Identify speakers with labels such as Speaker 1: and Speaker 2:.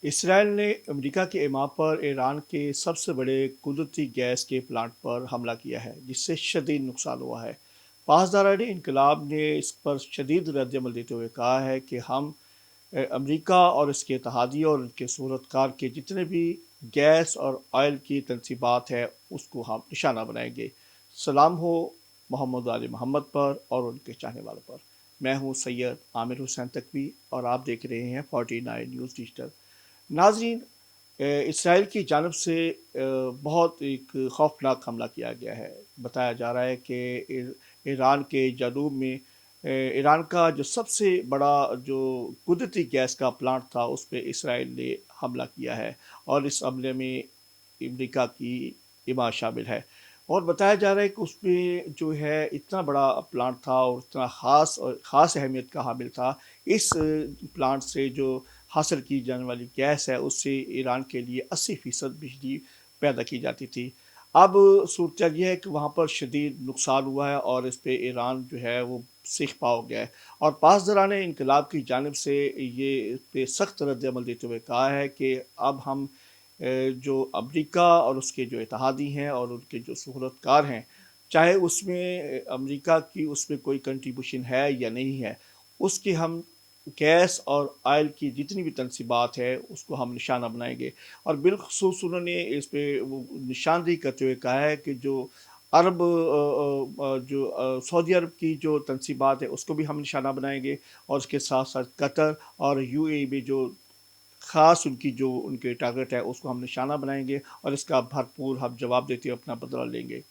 Speaker 1: Israel ने America के एमा पर ईरान के सबसे बड़े कुदरती गैस के प्लांट पर हमला किया है, जिससे शदीद नुकसान हुआ है। पासदारान इनकलाब ने इस पर शदीद रद्दमल देते हुए कहा है कि हम अमेरिका और इसके इत्तेहादी और उनके सूरतकार के जितने भी गैस और ऑयल की तनसीबात है, उसको हम निशाना बनाएंगे। सलाम हो मोहम्मद आली मोहम्मद पर और उनके चाहने वालों पर। मैं हूँ सैयद आमिर हुसैन तकवी और आप देख रहे हैं 49 न्यूज़ डिजिटल। नाज़रीन, इसराइल की जानब से बहुत एक खौफनाक हमला किया गया है। बताया जा रहा है कि ईरान के जनूब में ईरान का जो सबसे बड़ा जो कुदरती गैस का प्लांट था, उस पे इसराइल ने हमला किया है और इस हमले में अमेरिका की हिमायत शामिल है। और बताया जा रहा है कि उसमें जो है इतना बड़ा प्लांट था और इतना ख़ास अहमियत का हामिल था। इस प्लांट से जो हासिल की जाने वाली गैस है, उससे ईरान के लिए 80% बिजली पैदा की जाती थी। अब सूरत ये है कि वहाँ पर शदीद नुकसान हुआ है और इस पे ईरान जो है वो सीख पाओ गया है। और पासदारान इनकलाब की जानिब से ये इस पे सख्त रद्द-ए-अमल देते हुए कहा है कि अब हम जो अमेरिका और उसके जो इत्तेहादी हैं और उनके जो सुहरतकार हैं, चाहे उसमें अमेरिका की उसमें कोई कंट्रीब्यूशन है या नहीं है, उसकी हम गैस और ऑयल की जितनी भी तनसीबात है, उसको हम निशाना बनाएँगे। और बिलख़ुसूस उन्होंने इस पे वो निशानदेही करते हुए कहा है कि जो सऊदी अरब की जो तनसीबात है, उसको भी हम निशाना बनाएँगे और उसके साथ-साथ कतर और यूएई में जो ख़ास उनकी जो उनके टारगेट है, उसको हम निशाना बनाएँगे और इसका भरपूर हम जवाब देते हुए अपना बदला लेंगे।